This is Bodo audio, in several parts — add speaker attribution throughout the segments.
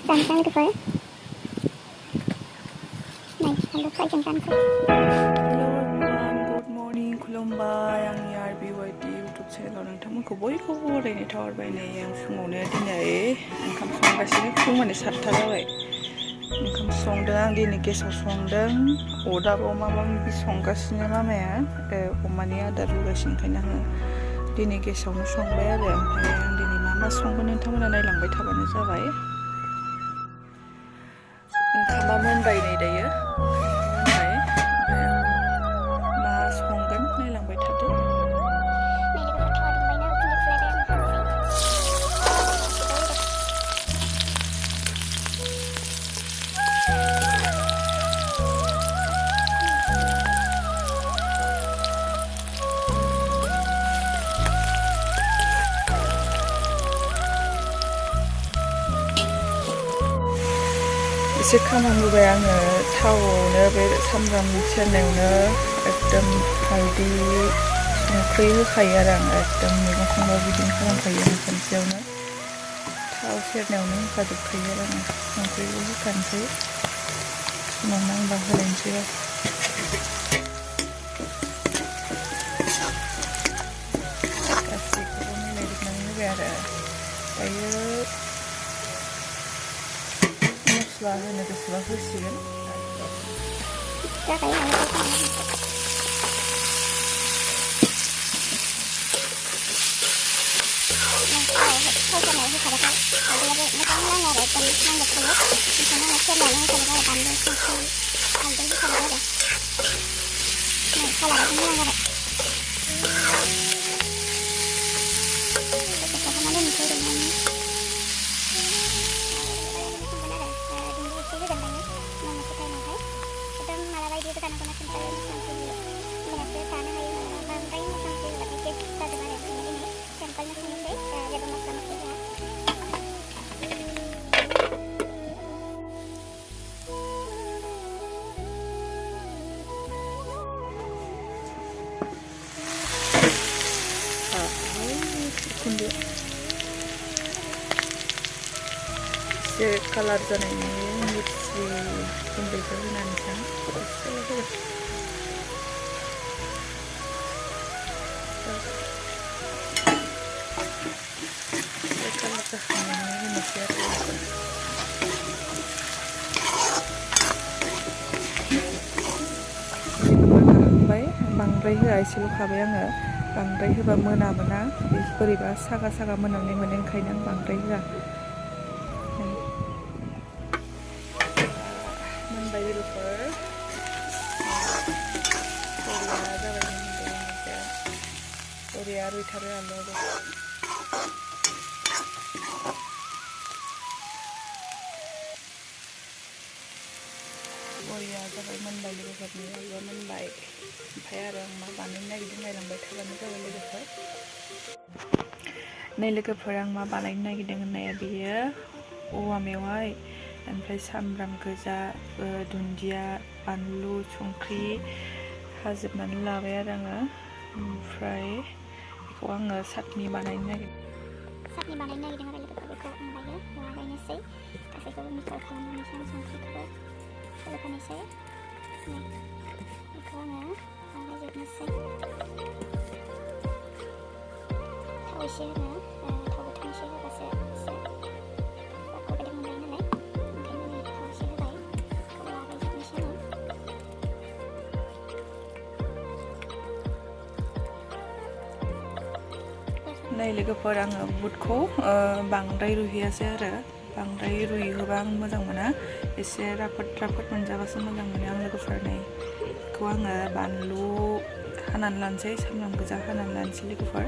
Speaker 1: जानोसै लोगोफोर नै बानलु फ्रायजों जानोसै
Speaker 2: Hello everyone, good morning, खुलुमबाय आंनि RBYT YouTube चेनेलाव नोंथांमोनखौ बयखौबो बरायनाय थाहरबाय नै आं फुङावनो दिनै ओंखाम संगासिनो फुं माने 7था जाबाय ओंखाम संदों आं दिनै गेसाव संदों अरदाबाव माबा माबि संगासिनो मामाया अमानि आदार रुगासिनो ओंखायनो आङो दिनै गेसावनो संबाय आरो ओमफ्राय आं दिनै मा संगोन नोंथांमोना नायलांबाय थाबानो जाबाय ओंखामा मोनबाय नै दायो एसे खामानि होबाय आङो थावआवनो बे सामब्राम सेरनायावनो एकदम हालदै संख्रि होखायो आरो आं एकदम मैगं संबाबो बिदिनो खालामखायो आं खनसेयावनो थाव सेरनायावनो होखाजोबखायो आरो आङो संख्रिखौ होखानोसै उनाव नांबा होलायनोसै गासैखौबो मिलायजोबनानै होबाय आरो दायो मस्ला होनो गोसोबा होसिगोन एसे कालार जानायनि मिर्चि गुन्दैखौ होनानै एसे होगोन कालार जाखांनानै होनोसै आरो होखांबाय बांद्राय होआ एसेल' खाबाय आङो बांद्राय होबा मोनामोना बोरैबा सागा सागा मोनामनाय मोनो ओंखायनो आं बांद्राय होआ मोनबाय लोगोफोर बरिया जाबाय मोनबाय बरिया रुइथारो आलुआबो बरिया जाबाय मोनबाय लोगोफोरनि आलुआ मोनबाय ओमफ्राय आरो आं मा बानायनो नागिरदों नायलांबाय थाबानो जाबाय लोगोफोर नै लोगोफोर आं मा बानायनो नागिरदों होननाया बेयो औवा मेवाइ ओमफ्राय सामब्राम गोजा दुन्दिया बानलु संख्रि हाजोबनानै लाबाय आरो आङो ओमफ्राय बेखौ आङो चाटनि बानायनो नागिरदों आरो लोगोफोर बेखौ आं दायो लागायनोसै गासैखौबो मिक्सार खालामनानैसै आं संख्रिखौबो होफानोसै बेखौ आङो लागायजोबनोसै थाव एसे होनो थाव गोथां एसे होबासो एसे बायदि मोनबाय नालाय ओंखायनो नै थाव एसे होबाय बेखौ लागायजोबनोसै आङो नै लोगोफोर आङो बुटखौ बांद्राय रुइहोआसै आरो बांद्राय रुइहोबा आं मोजां मोना एसे राफोद राफोद मोनजाबासो मोजां मोनो आं लोगोफोर नै बेखौ आङो बानलु हानानै लानोसै सामब्राम गोजा हानानै लानोसै लोगोफोर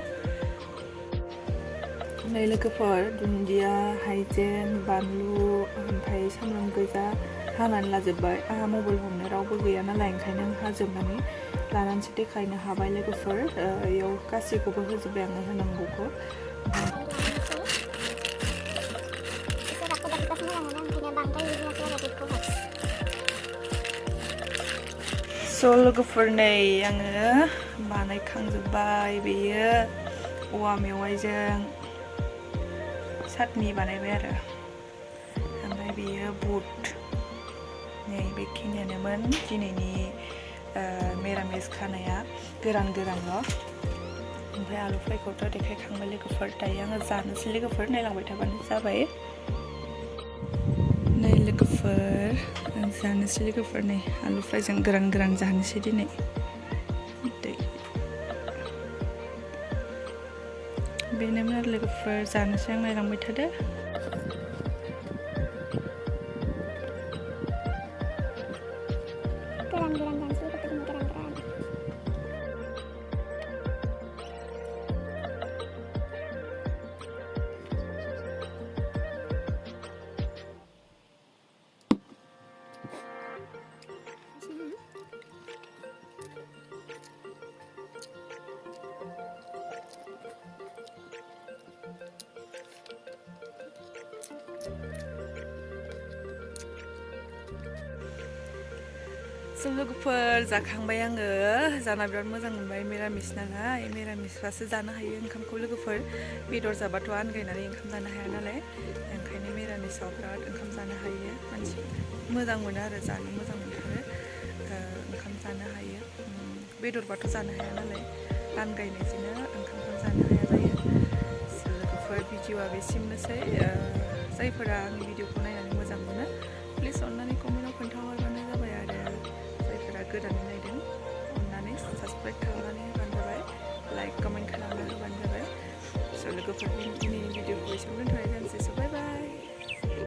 Speaker 2: नै लोगोफोर दुन्दिया हाइजें बानलु ओमफ्राय सामब्राम गोजा हानानै लाजोब्बाय आंहा मबाइल हमनो रावबो गैया नालाय ओंखायनो आं हाजोबनानै लानानैसो देखायनो हाबाय लोगोफोर बेयाव गासैखौबो होजोब्बाय आङो होनांगौखौ स' लोगोफोर नै आङो बानायखांजोब्बाय बेयो औवा मेवाइजों चाटनि बानायबाय आरो ओमफ्राय बेयो बुट नै बेखिनियानोमोन दिनैनि मिरामिस खानाया गोरान-गोरानल'। ओमफ्राय आलु फ्रायखौथ' देखायखांबाय लोगोफोर। दायो आङो जानोसै लोगोफोर, नायलांबाय थाबानो जाबाय। नै लोगोफोर जानोसै लोगोफोर, नै आलु फ्रायजों गोरान-गोरान जानोसै दिनै। बेनोमोन आरो लोगोफोर, जानोसै आं, नायलांबाय थादो।
Speaker 1: Geran-geran dan sih ketemu geran-geran.
Speaker 2: लोगोफोर जाखांबाय आङो, जाना बिराद मोजां मोनबाय। मिरामिस नालाय, मिरामिसफ्रासो जानो हायो ओंखामखौ लोगोफोर। बेदर जाबाथ' आनगायनानै ओंखाम जानो हाया नालाय, ओंखायनो मिरामिसाव बिराद ओंखाम जानो हायो मानसि। मोजां मोनो आरो, जानो मोजां मोनथारो। ओंखाम जानो हायो। बेदरबाथ' जानो हाया नालाय, आनगायनायजोंनो ओंखामखौ जानो हाया जायो। लोगोफोर भिडिअ'आ बेसिमनोसै। जायफोरा आंनि भिडिअ'खौ नायनानै मोजां मोनो, प्लिज अननानै कमेन्टआव खोन्थाहरबानो जाबाय। आरो जायफोरा गोदानै नायदों, अननानै साबस्क्राइब खालामनानै होबानो जाबाय, लाइक कमेन्ट खालामना होबानो जाबाय। लोगोफोर दिनैनि भिडिअ'खौ एसेयावनो दोनथ'नाय जानोसै। बाय बाय।